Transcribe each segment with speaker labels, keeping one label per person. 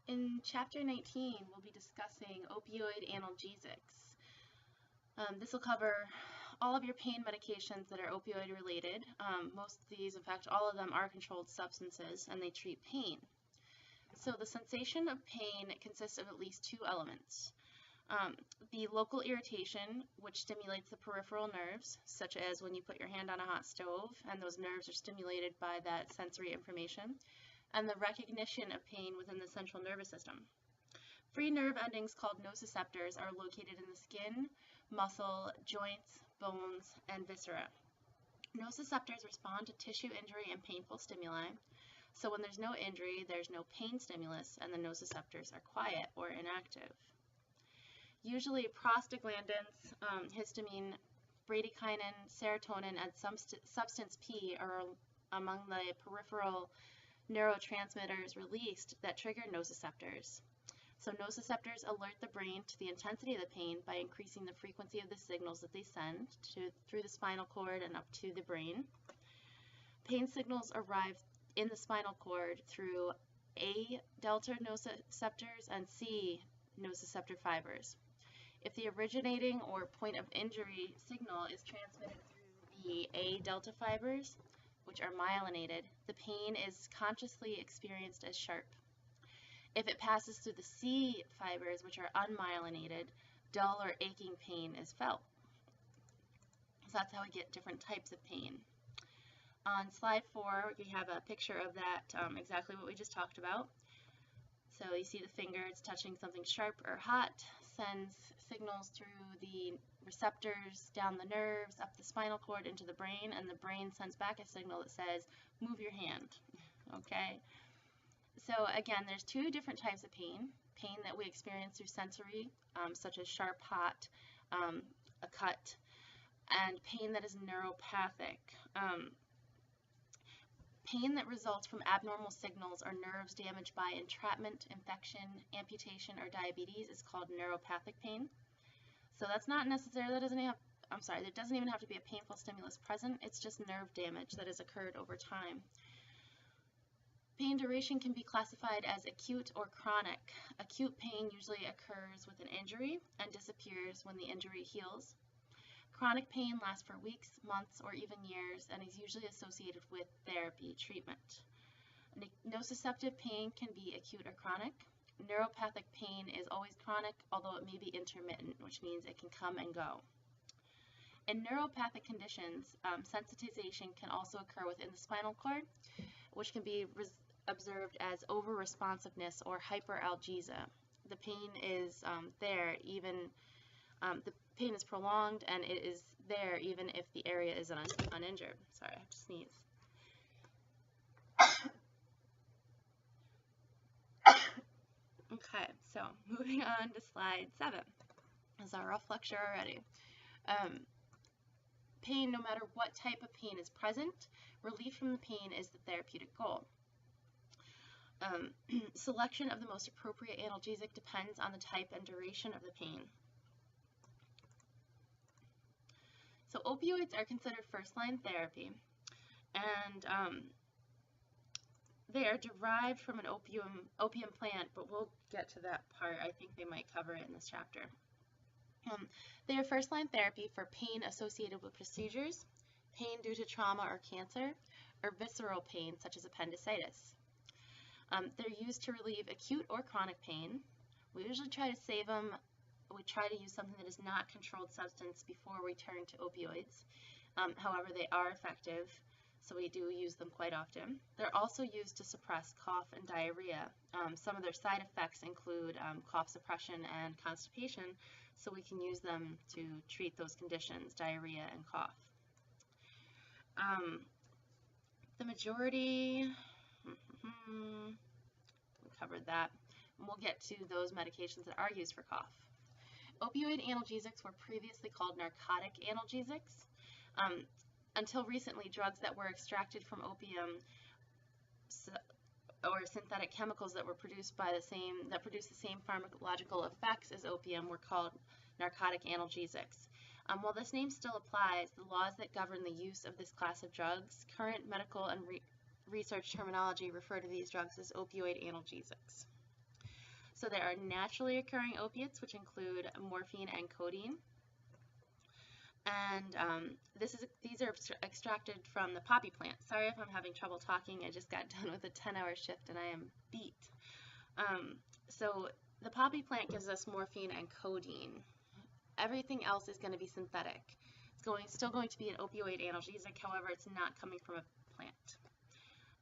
Speaker 1: In Chapter 19, we'll be discussing opioid analgesics. This will cover all of your pain medications that are opioid related. Most of these, in fact, all of them are controlled substances and they treat pain. So the sensation of pain consists of at least two elements. The local irritation, which stimulates the peripheral nerves, such as when you put your hand on a hot stove and those nerves are stimulated by that sensory information, and the recognition of pain within the central nervous system. Free nerve endings called nociceptors are located in the skin, muscle, joints, bones, and viscera. Nociceptors respond to tissue injury and painful stimuli. So when there's no injury, there's no pain stimulus, and the nociceptors are quiet or inactive. Usually prostaglandins, histamine, bradykinin, serotonin, and substance P are among the peripheral neurotransmitters released that trigger nociceptors. So nociceptors alert the brain to the intensity of the pain by increasing the frequency of the signals that they send through the spinal cord and up to the brain. Pain signals arrive in the spinal cord through A delta nociceptors and C nociceptor fibers. If the originating or point of injury signal is transmitted through the A delta fibers, which are myelinated, the pain is consciously experienced as sharp. If it passes through the C fibers, which are unmyelinated, dull or aching pain is felt. So that's how we get different types of pain. On slide 4, we have a picture of that, exactly what we just talked about. So you see the finger, it's touching something sharp or hot, sends signals through the receptors down the nerves, up the spinal cord into the brain, and the brain sends back a signal that says, move your hand, okay? So again, there's two different types of pain. Pain that we experience through sensory, such as sharp, hot, a cut, and pain that is neuropathic. Pain that results from abnormal signals or nerves damaged by entrapment, infection, amputation, or diabetes is called neuropathic pain. So that's not necessarily, there doesn't even have to be a painful stimulus present, it's just nerve damage that has occurred over time. Pain duration can be classified as acute or chronic. Acute pain usually occurs with an injury and disappears when the injury heals. Chronic pain lasts for weeks, months, or even years and is usually associated with therapy treatment. Nociceptive pain can be acute or chronic. Neuropathic pain is always chronic, although it may be intermittent, which means it can come and go. In neuropathic conditions, sensitization can also occur within the spinal cord, which can be observed as over-responsiveness or hyperalgesia. The pain is there even, the pain is prolonged and it is there even if the area is uninjured. Sorry, I have to sneeze. Okay, so moving on to slide 7. This is our rough lecture already. Pain, no matter what type of pain is present, relief from the pain is the therapeutic goal. Selection of the most appropriate analgesic depends on the type and duration of the pain. So opioids are considered first-line therapy, and they are derived from an opium plant, but we'll get to that part. I think they might cover it in this chapter. They are first-line therapy for pain associated with procedures, pain due to trauma or cancer, or visceral pain such as appendicitis. They're used to relieve acute or chronic pain. We usually try to save them. We try to use something that is not controlled substance before we turn to opioids. However, they are effective, so we do use them quite often. They're also used to suppress cough and diarrhea. Some of their side effects include cough suppression and constipation, so we can use them to treat those conditions, diarrhea and cough. The majority, we covered that, and we'll get to those medications that are used for cough. Opioid analgesics were previously called narcotic analgesics. Until recently, drugs that were extracted from opium or synthetic chemicals that were produced by that produce the same pharmacological effects as opium were called narcotic analgesics. While this name still applies, the laws that govern the use of this class of drugs, current medical and research terminology refer to these drugs as opioid analgesics. So there are naturally occurring opiates, which include morphine and codeine. And these are extracted from the poppy plant. Sorry if I'm having trouble talking. I just got done with a 10-hour shift and I am beat. So the poppy plant gives us morphine and codeine. Everything else is going to be synthetic. It's still going to be an opioid analgesic, however, it's not coming from a plant.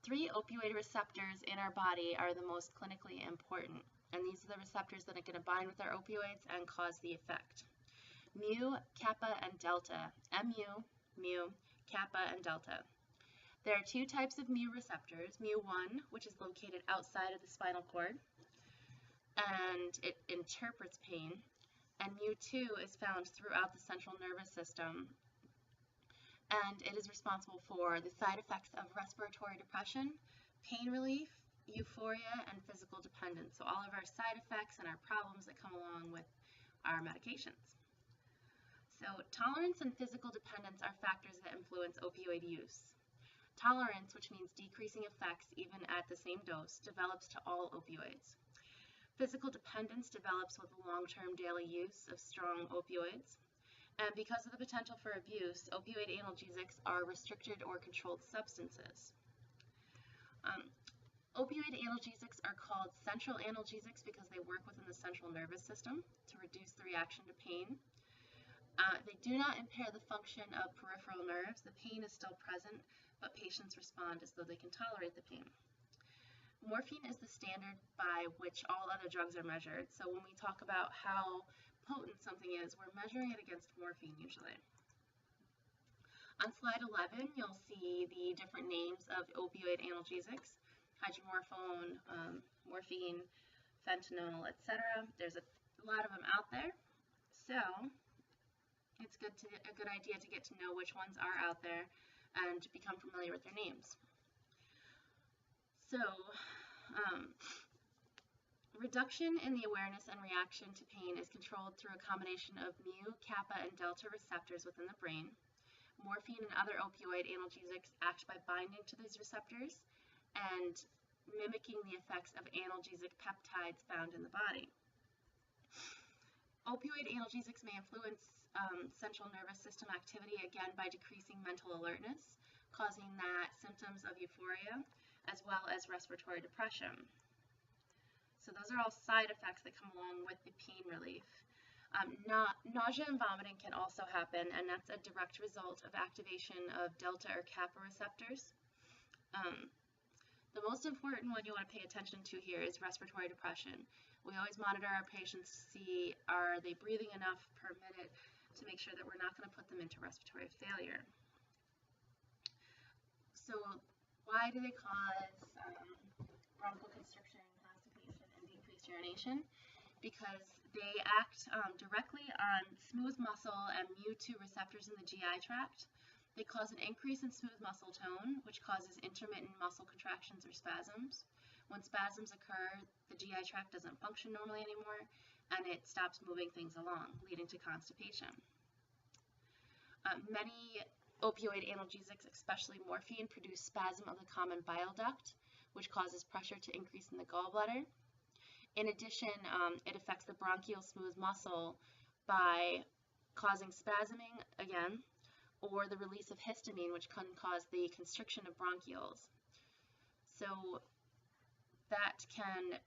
Speaker 1: 3 opioid receptors in our body are the most clinically important, and these are the receptors that are going to bind with our opioids and cause the effect. Mu, kappa, and delta. Mu, kappa, and delta. There are 2 types of mu receptors. Mu1, which is located outside of the spinal cord, and it interprets pain. And mu2 is found throughout the central nervous system, and it is responsible for the side effects of respiratory depression, pain relief, euphoria, and physical dependence. So all of our side effects and our problems that come along with our medications. So tolerance and physical dependence are factors that influence opioid use. Tolerance, which means decreasing effects even at the same dose, develops to all opioids. Physical dependence develops with long-term daily use of strong opioids. And because of the potential for abuse, opioid analgesics are restricted or controlled substances. Opioid analgesics are called central analgesics because they work within the central nervous system to reduce the reaction to pain. They do not impair the function of peripheral nerves. The pain is still present, but patients respond as though they can tolerate the pain. Morphine is the standard by which all other drugs are measured. So when we talk about how potent something is, we're measuring it against morphine usually. On slide 11, you'll see the different names of opioid analgesics: hydromorphone, morphine, fentanyl, etc. There's a lot of them out there. So it's a good idea to get to know which ones are out there and become familiar with their names. So, reduction in the awareness and reaction to pain is controlled through a combination of mu, kappa, and delta receptors within the brain. Morphine and other opioid analgesics act by binding to these receptors and mimicking the effects of analgesic peptides found in the body. Opioid analgesics may influence central nervous system activity, again by decreasing mental alertness, causing that symptoms of euphoria, as well as respiratory depression. So those are all side effects that come along with the pain relief. Nausea and vomiting can also happen, and that's a direct result of activation of delta or kappa receptors. The most important one you want to pay attention to here is respiratory depression. We always monitor our patients to see, are they breathing enough per minute, to make sure that we're not going to put them into respiratory failure. So why do they cause bronchoconstriction, constipation, and decreased urination? Because they act directly on smooth muscle and mu2 receptors in the GI tract. They cause an increase in smooth muscle tone, which causes intermittent muscle contractions or spasms. When spasms occur, the GI tract doesn't function normally anymore, and it stops moving things along, leading to constipation. Many opioid analgesics, especially morphine, produce spasm of the common bile duct, which causes pressure to increase in the gallbladder. In addition, it affects the bronchial smooth muscle by causing spasming again, or the release of histamine, which can cause the constriction of bronchioles. So that can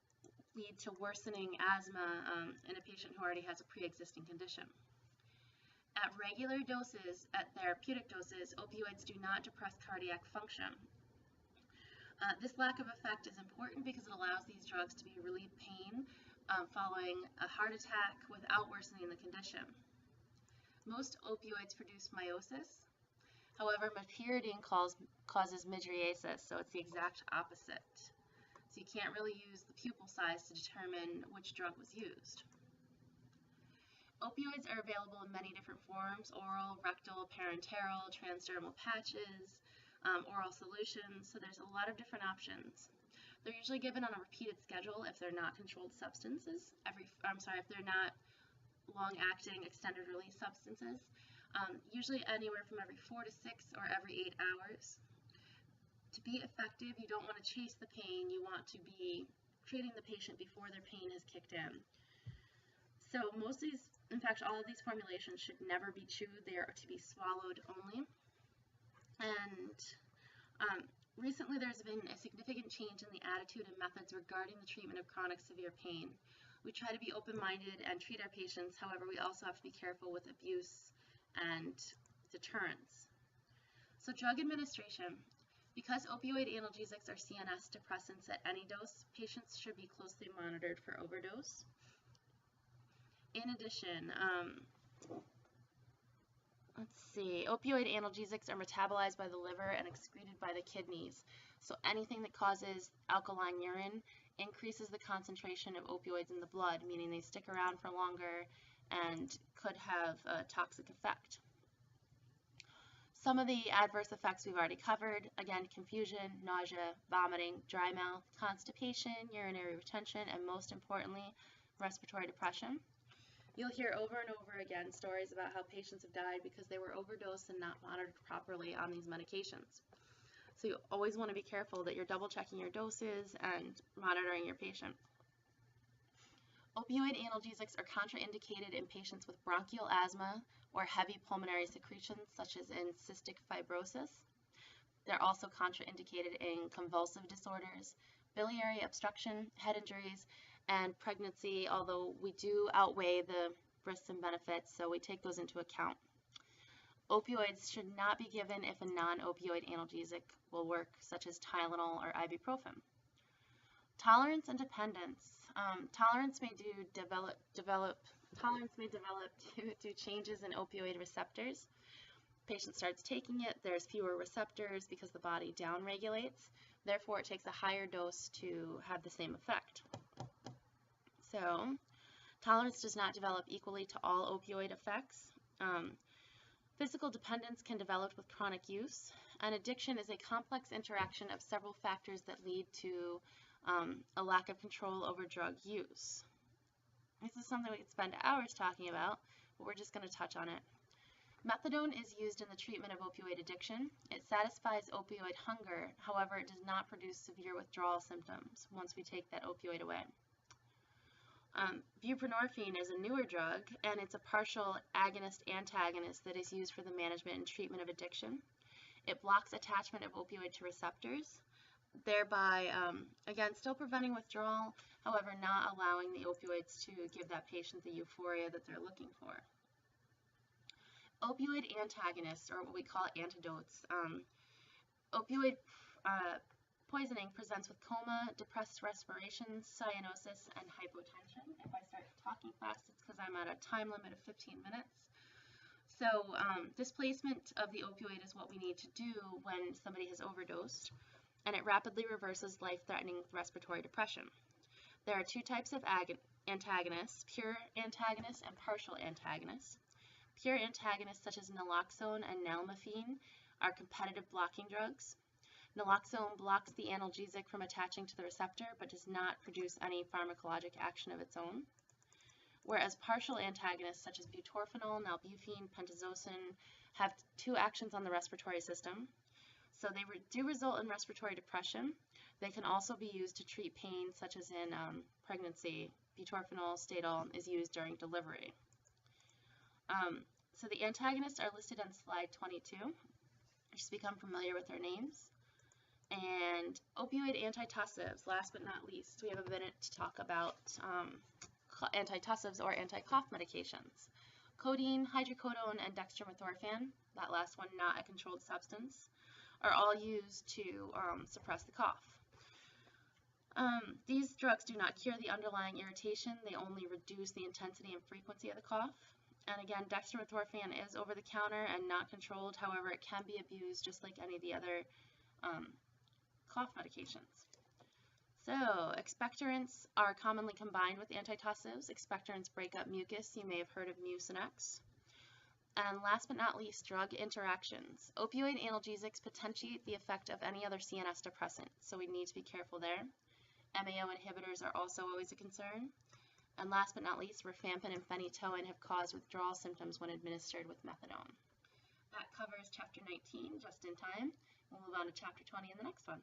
Speaker 1: lead to worsening asthma in a patient who already has a pre-existing condition. At regular doses, at therapeutic doses, opioids do not depress cardiac function. This lack of effect is important because it allows these drugs to relieve pain following a heart attack without worsening the condition. Most opioids produce meiosis. However, meperidine causes mydriasis, so it's the exact opposite. So you can't really use the pupil size to determine which drug was used. Opioids are available in many different forms: oral, rectal, parenteral, transdermal patches, oral solutions, so there's a lot of different options. They're usually given on a repeated schedule if they're not controlled substances, if they're not long-acting extended-release substances, usually anywhere from every 4 to 6 or every 8 hours. To be effective, you don't want to chase the pain, you want to be treating the patient before their pain has kicked in. So most of these, in fact, all of these formulations should never be chewed. They are to be swallowed only. And recently there's been a significant change in the attitude and methods regarding the treatment of chronic severe pain. We try to be open-minded and treat our patients. However, we also have to be careful with abuse and deterrence. So drug administration. Because opioid analgesics are CNS depressants at any dose, patients should be closely monitored for overdose. In addition, opioid analgesics are metabolized by the liver and excreted by the kidneys. So anything that causes alkaline urine increases the concentration of opioids in the blood, meaning they stick around for longer and could have a toxic effect. Some of the adverse effects we've already covered, again, confusion, nausea, vomiting, dry mouth, constipation, urinary retention, and most importantly, respiratory depression. You'll hear over and over again stories about how patients have died because they were overdosed and not monitored properly on these medications. So you always want to be careful that you're double checking your doses and monitoring your patient. Opioid analgesics are contraindicated in patients with bronchial asthma or heavy pulmonary secretions, such as in cystic fibrosis. They're also contraindicated in convulsive disorders, biliary obstruction, head injuries, and pregnancy, although we do outweigh the risks and benefits, so we take those into account. Opioids should not be given if a non-opioid analgesic will work, such as Tylenol or ibuprofen. Tolerance and dependence. Tolerance may develop due to changes in opioid receptors. Patient starts taking it, there's fewer receptors because the body downregulates. Therefore, it takes a higher dose to have the same effect. So, tolerance does not develop equally to all opioid effects. Physical dependence can develop with chronic use, and addiction is a complex interaction of several factors that lead to a lack of control over drug use. This is something we could spend hours talking about, but we're just going to touch on it. Methadone is used in the treatment of opioid addiction. It satisfies opioid hunger, however, it does not produce severe withdrawal symptoms once we take that opioid away. Buprenorphine is a newer drug, and it's a partial agonist-antagonist that is used for the management and treatment of addiction. It blocks attachment of opioid to receptors, thereby, again, still preventing withdrawal, however, not allowing the opioids to give that patient the euphoria that they're looking for. Opioid antagonists, or what we call antidotes. Opioid poisoning presents with coma, depressed respiration, cyanosis, and hypotension. If I start talking fast, it's because I'm at a time limit of 15 minutes. So displacement of the opioid is what we need to do when somebody has overdosed, and it rapidly reverses life-threatening respiratory depression. There are two types of antagonists, pure antagonists and partial antagonists. Pure antagonists such as naloxone and nalmefene are competitive blocking drugs. Naloxone blocks the analgesic from attaching to the receptor but does not produce any pharmacologic action of its own. Whereas partial antagonists such as butorphanol, nalbuphine, pentazocine have two actions on the respiratory system. So they do result in respiratory depression. They can also be used to treat pain such as in pregnancy. Butorphanol, Stadol is used during delivery. So the antagonists are listed on slide 22. Just become familiar with their names. And opioid antitussives, last but not least, we have a minute to talk about antitussives or anti-cough medications. Codeine, hydrocodone, and dextromethorphan, that last one not a controlled substance, are all used to suppress the cough. These drugs do not cure the underlying irritation, they only reduce the intensity and frequency of the cough. And again, dextromethorphan is over the counter and not controlled, however, it can be abused just like any of the other cough medications. So, expectorants are commonly combined with antitussives. Expectorants break up mucus. You may have heard of Mucinex. And last but not least, drug interactions. Opioid analgesics potentiate the effect of any other CNS depressant, so we need to be careful there. MAO inhibitors are also always a concern. And last but not least, rifampin and phenytoin have caused withdrawal symptoms when administered with methadone. That covers Chapter 19 just in time. We'll move on to Chapter 20 in the next one.